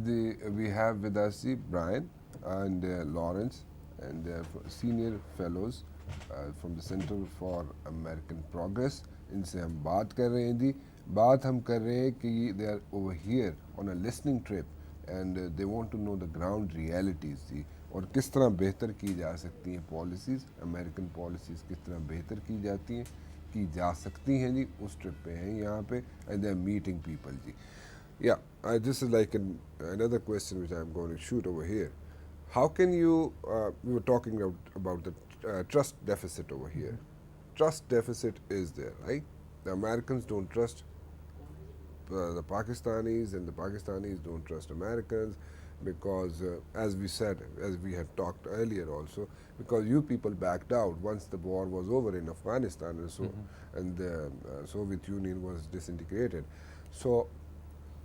we have with us Brian and Lawrence and senior fellows from the Center for American Progress. इनसे हम बात कर रहे हैं जी. बात हम कर रहे हैं कि they are over here on a listening trip and they want to know the ground realities जी, और किस तरह बेहतर की जा सकती हैं पॉलिसीज़, अमेरिकन पॉलिसीज़ किस तरह बेहतर की जाती हैं, की जा सकती हैं जी. उस ट्रिप पे हैं यहाँ पे and they are meeting people ji. Yeah, this is like another question which I'm going to shoot over here. How can you, we were talking about the trust deficit over here. Trust deficit is there, right? The Americans don't trust the Pakistanis and the Pakistanis don't trust Americans because, as we said, as we had talked earlier also, because you people backed out once the war was over in Afghanistan and so, and the Soviet Union was disintegrated. So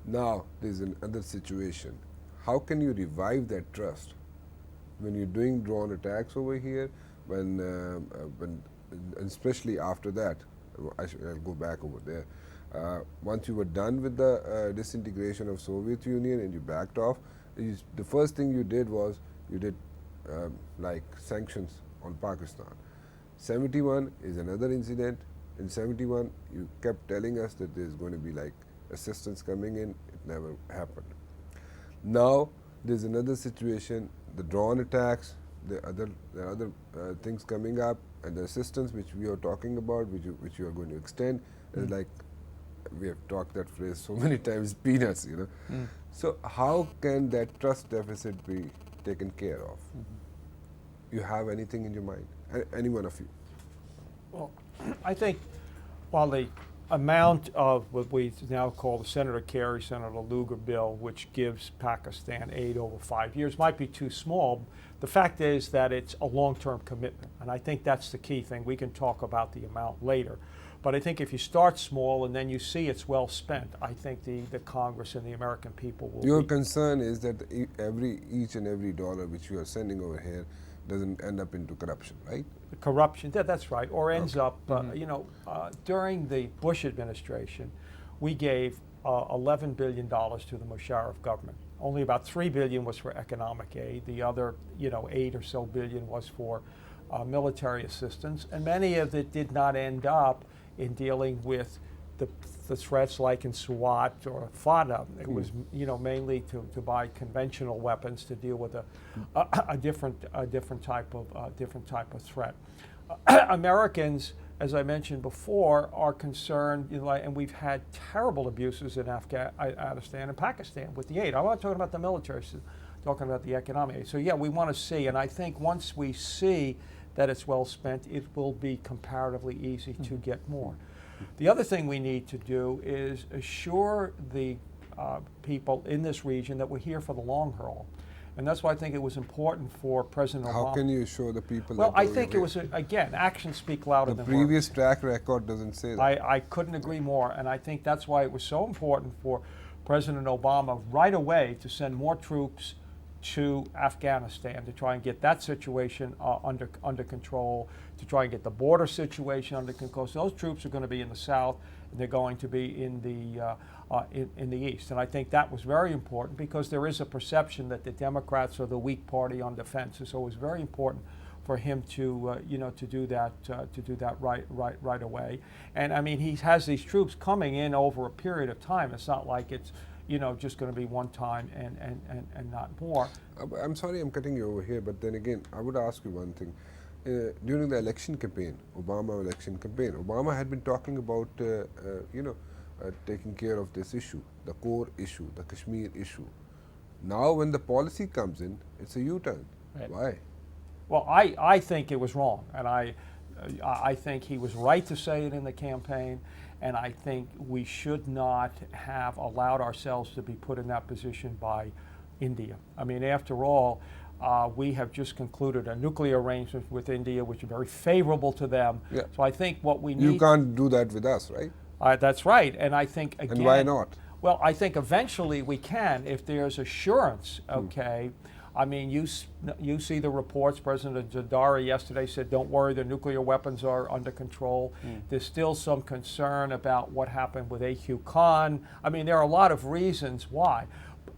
now there's another situation. How can you revive that trust when you're doing drone attacks over here, when especially after that, I'll go back over there. Once you were done with the disintegration of Soviet Union and you backed off, the first thing you did was you did like sanctions on Pakistan. 71 is another incident. In 71, you kept telling us that there's going to be like assistance coming in. It never happened. Now there's another situation, the drone attacks, the other things coming up, and the assistance which we are talking about, which you are going to extend, is like, we have talked that phrase so many times, peanuts, you know. So how can that trust deficit be taken care of? You have anything in your mind? Any one of you? Well, I think while the amount of what we now call the Senator Kerry, Senator Lugar bill, which gives Pakistan aid over 5 years, might be too small, the fact is that it's a long-term commitment, and I think that's the key thing. We can talk about the amount later. But I think if you start small and then you see it's well spent, I think the Congress and the American people will. Your concern is that each and every dollar which you are sending over here doesn't end up into corruption, right? Corruption, that's right, or ends up, you know, during the Bush administration, we gave $11 billion to the Musharraf government. Only about $3 billion was for economic aid. The other, you know, 8 or so billion was for military assistance, and many of it did not end up in dealing with the threats like in Swat or FATA. It was, you know, mainly to buy conventional weapons to deal with a different type of threat. Americans, as I mentioned before, are concerned, you know, and we've had terrible abuses in Afghanistan and Pakistan with the aid. I'm not talking about the military, I'm talking about the economic aid. So yeah, we want to see, and I think once we see that it's well spent, it will be comparatively easy to get more. The other thing we need to do is assure the people in this region that we're here for the long haul. And that's why I think it was important for President Obama. How can you assure the people well, that I think it was, again, actions speak louder than words. The previous track record doesn't say that. I couldn't agree more, and I think that's why it was so important for President Obama right away to send more troops to Afghanistan to try and get that situation under control, to try and get the border situation under control. So those troops are going to be in the south, and they're going to be in the east. And I think that was very important because there is a perception that the Democrats are the weak party on defense. And so it was very important for him to you know, to do that right away. And I mean, he has these troops coming in over a period of time. It's not like it's, you know, just going to be one time and not more. I'm sorry I'm cutting you over here, but then again, I would ask you one thing. During the election campaign, Obama election campaign, Obama had been talking about, you know, taking care of this issue, the core issue, the Kashmir issue. Now when the policy comes in, it's a U-turn. Right. Why? Well, I think it was wrong, and I think he was right to say it in the campaign. And I think we should not have allowed ourselves to be put in that position by India. I mean, after all, we have just concluded a nuclear arrangement with India, which is very favorable to them. Yeah. So I think what we need... You can't do that with us, right? That's right. And I think, again... And why not? Well, I think eventually we can if there's assurance, okay? I mean, you see the reports. President Zadari yesterday said, don't worry, the nuclear weapons are under control. There's still some concern about what happened with A.Q. Khan. I mean, there are a lot of reasons why.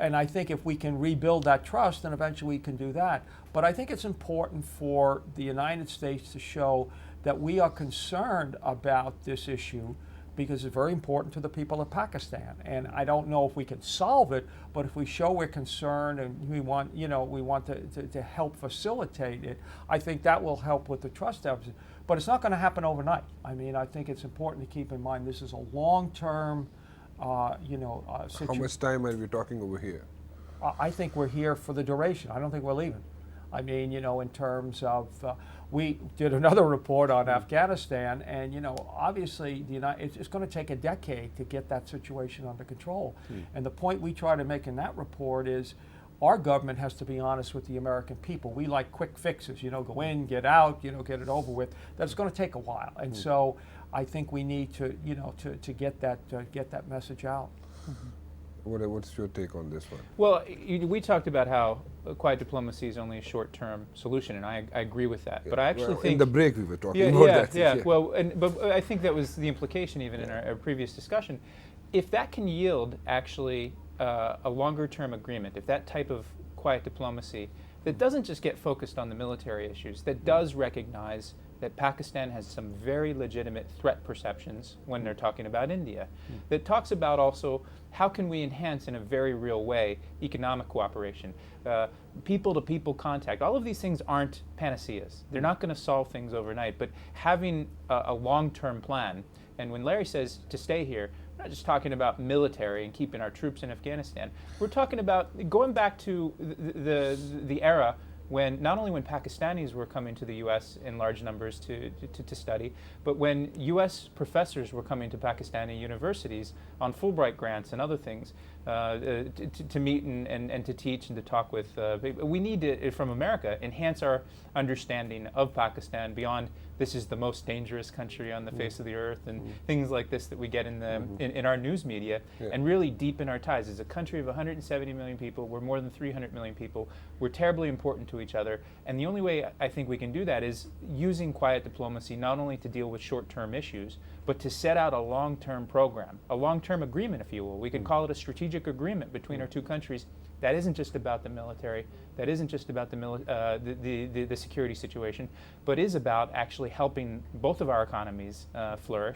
And I think if we can rebuild that trust, then eventually we can do that. But I think it's important for the United States to show that we are concerned about this issue because it's very important to the people of Pakistan. And I don't know if we can solve it, but if we show we're concerned and we want, to help facilitate it, I think that will help with the trust deficit. But it's not going to happen overnight. I mean, I think it's important to keep in mind this is a long-term, situation. How much time are we talking over here? I think we're here for the duration. I don't think we're leaving. I mean, in terms of, we did another report on Afghanistan, and obviously it's going to take a decade to get that situation under control. And the point we try to make in that report is our government has to be honest with the American people. We like quick fixes, go in, get out, get it over with. That's going to take a while, and so I think we need to, to get that message out. What's your take on this one? Well, we talked about how quiet diplomacy is only a short-term solution, and I agree with that. Yeah. But I actually think in the break we were talking about that. Yeah. Well, but I think that was the implication even in our previous discussion. If that can yield actually a longer-term agreement, if that type of quiet diplomacy that doesn't just get focused on the military issues, that does recognize that Pakistan has some very legitimate threat perceptions when they're talking about India, that talks about also how can we enhance in a very real way economic cooperation, people-to-people contact. All of these things aren't panaceas. They're not going to solve things overnight, but having a long-term plan, and when Larry says to stay here, we're not just talking about military and keeping our troops in Afghanistan. We're talking about going back to the era when not only when Pakistanis were coming to the U.S. in large numbers to study, but when U.S. professors were coming to Pakistani universities on Fulbright grants and other things to meet and to teach and to talk with. We need to, from America, enhance our understanding of Pakistan beyond this is the most dangerous country on the face of the earth and things like this that we get in our news media, and really deepen our ties. As a country of 170 million people, we're more than 300 million people. We're terribly important to each other, and the only way I think we can do that is using quiet diplomacy not only to deal with short-term issues, but to set out a long-term program, a long-term agreement, if you will. We could call it a strategic agreement between our two countries that isn't just about the military, that isn't just about the security situation, but is about actually helping both of our economies flourish.